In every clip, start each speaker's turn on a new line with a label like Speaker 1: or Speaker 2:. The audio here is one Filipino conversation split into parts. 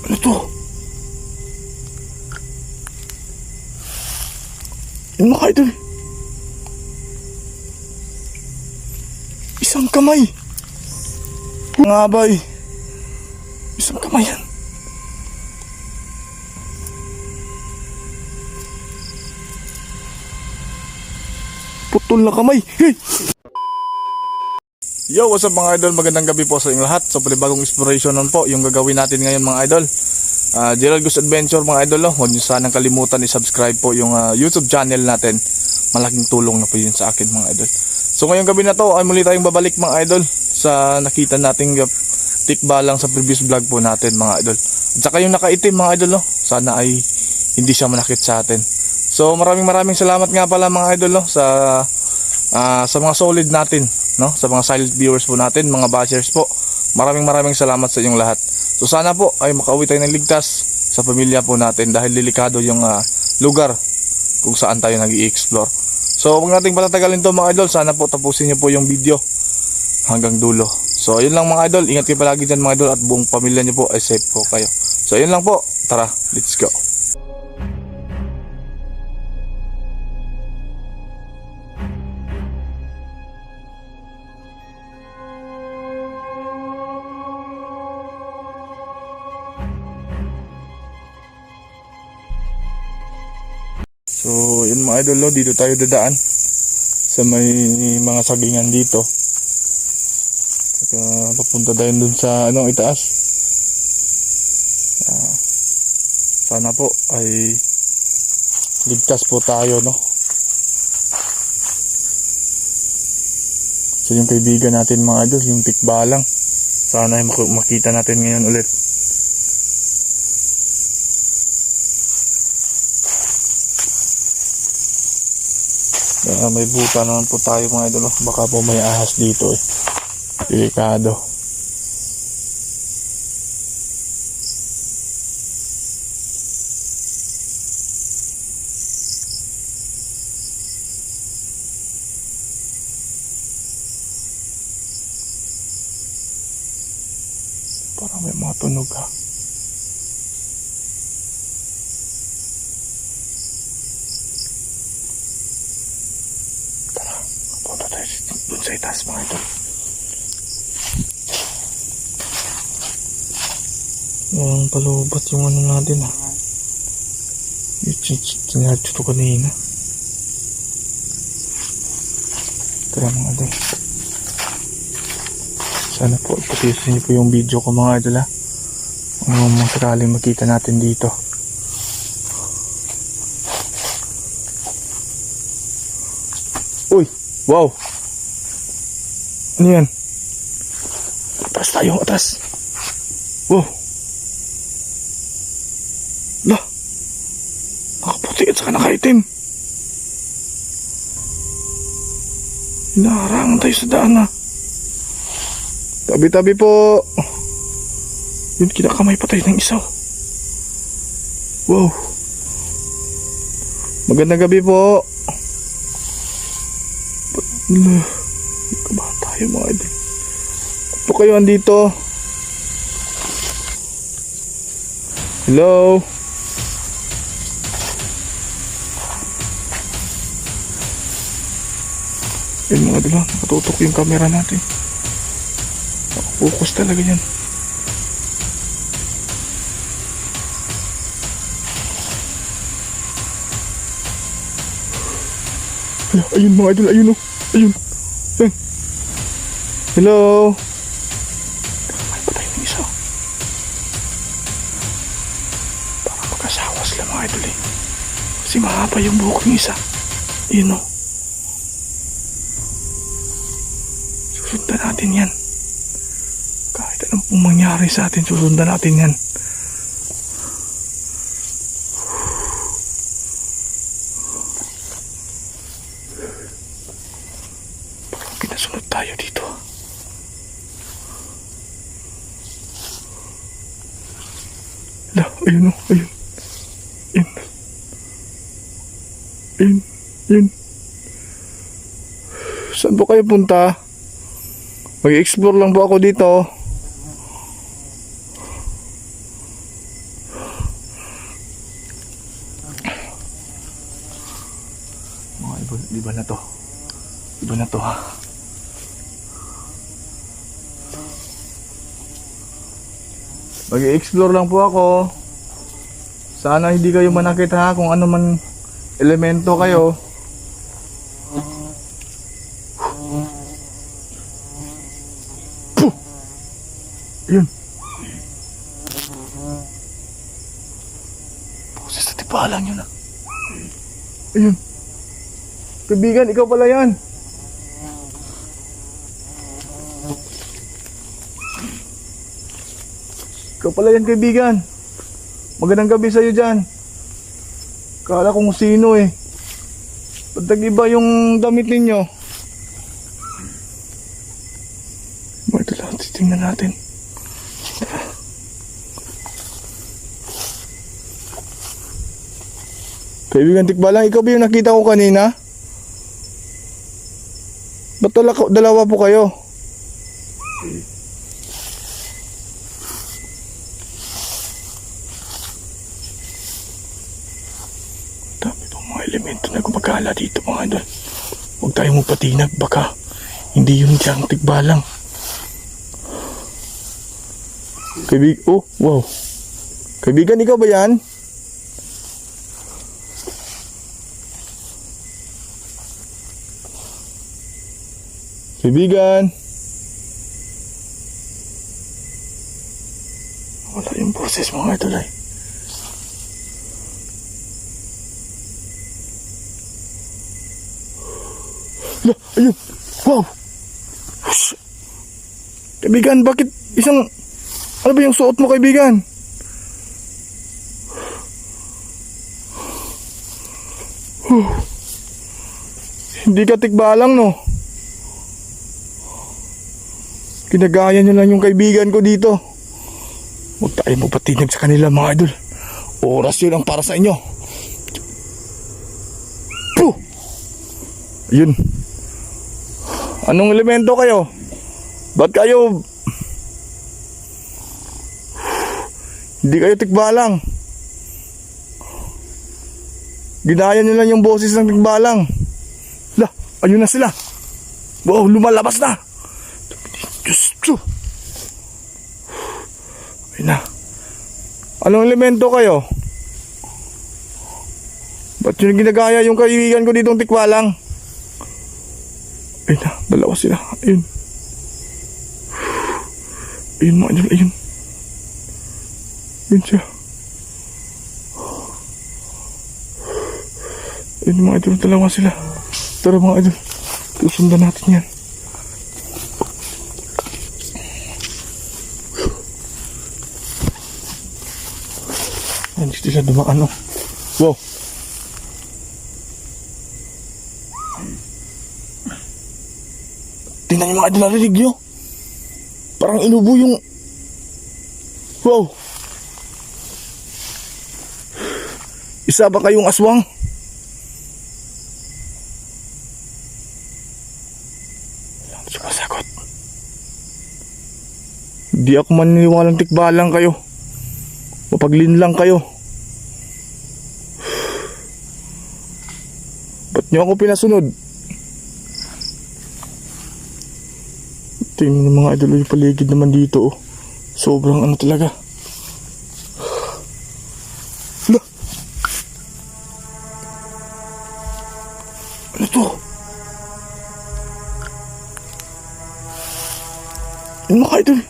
Speaker 1: Ano to? Yun mga idol. Isang kamay. Mga abay. Isang kamay yan. Putol na kamay. Hey! Yo, what's up mga idol? Magandang gabi po sa inyong lahat. So, panibagong inspiration nun po yung gagawin natin ngayon mga idol. Gerald Goose Adventure mga idol. Huwag nyo sanang kalimutan i-subscribe po yung YouTube channel natin. Malaking tulong na po yun sa akin mga idol. So, ngayong gabi na to ay muli tayong babalik mga idol sa nakita nating tikbalang sa previous vlog po natin mga idol. At saka yung nakaitim mga idol. Sana ay hindi siya manakit sa atin. So, maraming salamat nga pala mga idol sa mga solid natin, no? Sa mga silent viewers po natin, mga bashers po. Maraming salamat sa inyong lahat. So sana po ay makauwi tayo ng ligtas sa pamilya po natin dahil delikado yung lugar kung saan tayo nag-i-explore. So huwag nating patatagalin to mga idol. Sana po tapusin niyo po yung video hanggang dulo. So ayun lang mga idol. Ingat kayo palagi dyan mga idol at buong pamilya niyo po ay safe po kayo. So ayun lang po. Tara, let's go. So, yun mga idol, dito tayo dadaan sa may mga sagingan dito. Saka papunta tayo dun sa itaas. Sana po ay ligtas po tayo, no? So, yung kaibigan natin mga idol, yung tikbalang. Sana ay makita natin ngayon ulit. May buta naman po tayo mga idol. Baka po may ahas dito eh. Delikado. Parang may mga tunog ha. Doon sa itaas mga ito. Palubat yung natin ha. Sinarcho ito kanina. Tara mga idol. Sana po ipatisin niyo po yung video ko mga idol ha. Kung sakaling makita natin dito. Uy! Wow! Ano yan? Atras tayo, atras. Wow. Lah. Nakaputi at saka nakaitim. Hinaharangan tayo sa daan ha. Tabi-tabi po. Yun, kinakamay pa tayo ng isa. Wow. Magandang gabi po. Kabahan tayo mga idol. Kung po kayo andito. Hello. Yan mga idol, nakatutok yung camera natin. Nakapokus talaga yan. Ayun mga idol, ayun o. Ayun. Ayun. Hello. May patay ng isa. Parang mag-asawa sila mga idol eh. Kasi mahaba yung buhok ng isa. Ayun o. Susundan natin yan. Kahit anong pong mangyari sa atin, susundan natin yan. Pinasunod tayo dito. Ala, ayun o, ayun. Ayun. Ayun, ayun. Saan po kayo punta? Mag-explore lang po ako dito. Di ba na to? Di ba na to ha? Mag-i-explore lang po ako. Sana hindi kayo manakit ha, kung ano man elemento kayo. Puh! Yun. Boses sa tipalang yun ha. Ayun. Kaibigan, ikaw pala yan. Ikaw pala yan, kaibigan. Magandang gabi sa'yo dyan. Kala kong sino eh. Ba't nag-iba yung damit ninyo? Ito lang, titingnan natin. Kaibigan Tikbalang, ikaw ba yung nakita ko kanina? Ba't dalawa po kayo? Dami pong mga elemento na gumagala dito mga idol. Huwag tayong mapatinag, baka hindi yun diyang Tikbalang. Oh, wow. Kaibigan, ikaw ba yan? Kaibigan. Wala yung boses mga idol ay. Ayun. Wow. Kaibigan, bakit isang... Ano ba yung suot mo, kaibigan? Hindi ka Tikbalang, no? Ginagaya nyo lang yung kaibigan ko dito. Huwag tayo mapatinag sa kanila mga idol. Oras yun ang para sa inyo. Puh! Ayun. Anong elemento kayo? Ba't kayo... Hindi kayo Tikbalang. Ginaya nyo lang yung boses ng Tikbalang. Lah, ayun na sila. Wow, lumalabas na. Diyos ko. Ayun na. Anong elemento kayo? Ba't yun ginagaya yung kaibigan ko ditong Tikbalang? Ayun na, dalawa sila. Ayun. Ayun mga idol, ayun. Ayun siya. Ayun mga idol, dalawa sila. Tara mga idol, susundan natin yan. Hindi sila dumaan, oh. Wow. Tingnan yung mga idol, narinig nyo. Parang inubo yung... Wow. Isa ba kayong aswang? Wala mo sumasagot. Hindi ako maniniwalang Tikbalang kayo. Mapaglin lang kayo. Ba't nyo ako pinasunod? Tingnan yung mga idol yung paligid naman dito, oh. Sobrang ano talaga. Hala! Ano to? Yung mga idol.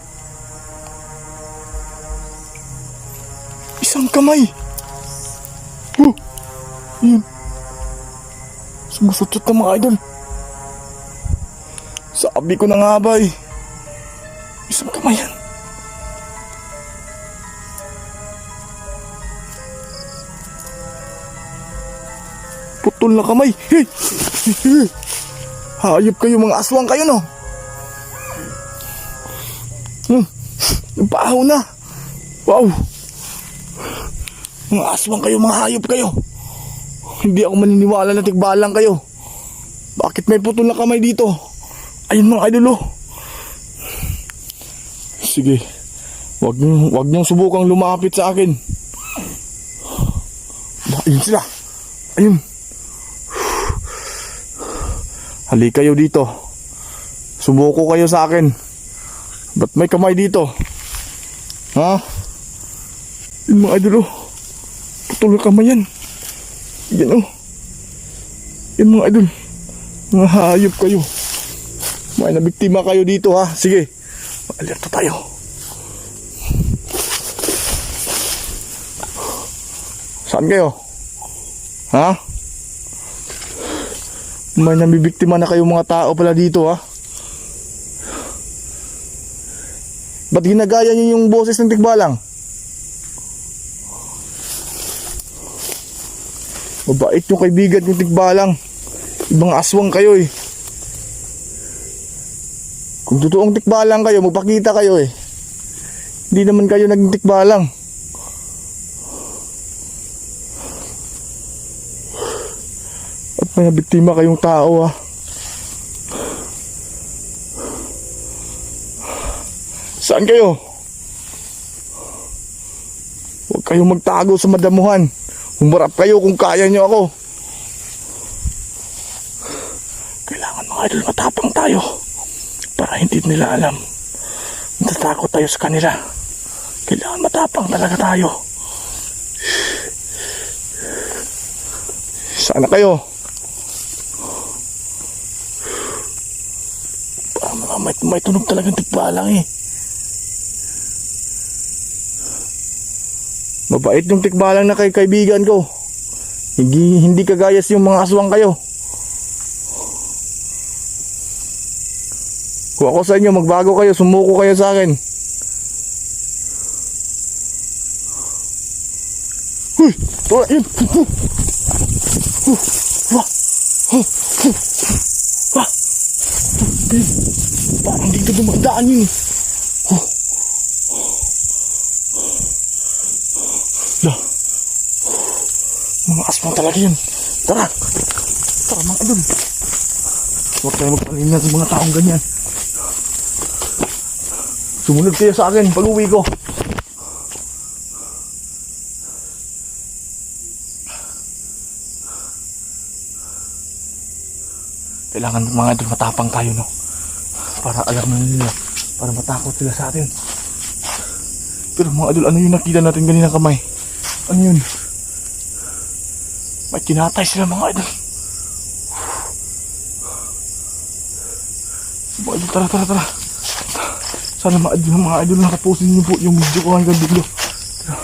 Speaker 1: Isang kamay. Yun. Sumusutot ng mga idol. Sabi ko na nga ba eh. Isang kamay yan. Putol na kamay. Hey! Hayop kayo, mga aswang kayo, no? Nabaho na. Wow. Mga aswang kayo, mga hayop kayo. Hindi ako maniniwala na Tikbalang kayo. Bakit may putol na kamay dito? Ayun mga idol, oh. Sige. Wag niyong subukang lumapit sa akin. Ayun sila. Ayun. Halika kayo dito. Sumuko kayo sa akin. Ba't may kamay dito? Ha? Yung mga idol, oh. Putol na kamay yan. Yan, oh. Yan mga idol. Mga hayop kayo. May nabiktima kayo dito, ha? Sige. Alerto tayo. Saan kayo? Ha? May nabibiktima na kayo mga tao pala dito, ha? Ba't ginagaya niyo yung boses ng tikbalang? Mabait yung kaibigan yung tikbalang. Ibang aswang kayo eh. Kung totoong tikbalang kayo, magpakita kayo eh. Hindi naman kayo naging tikbalang. At may nabiktima kayong tao, ha? Saan kayo? Huwag kayong magtago sa madamuhan. Humarap kayo kung kaya nyo ako. Kailangan mga idol matapang tayo para hindi nila alam. Natatakot tayo sa kanila. Kailangan matapang talaga tayo. Sana kayo. Parang may tunog talagang tikbalang eh. Mabait yung tikbalang na kaibigan ko. Hindi kagayas yung mga aswang kayo. Kung ako sa inyo, magbago kayo, sumuko kayo sa akin. Huy! Tura, yun! Parang dito dumadaan yun. Mga aswang talaga yun. Tara! Tara mga idol. Huwag tayo magpalingan sa mga taong ganyan. Sumunod kayo sa akin pag uwi ko. Kailangan mga idol matapang tayo, no? Para alam na nila. Para matakot sila sa atin. Pero mga idol, ano yung nakita natin kanina kamay? Ano yun? May kinatay sila mga idol. Mga idol, tara. Sana mga idol nakapusin niyo po yung video ko hanggang dulo. Tara.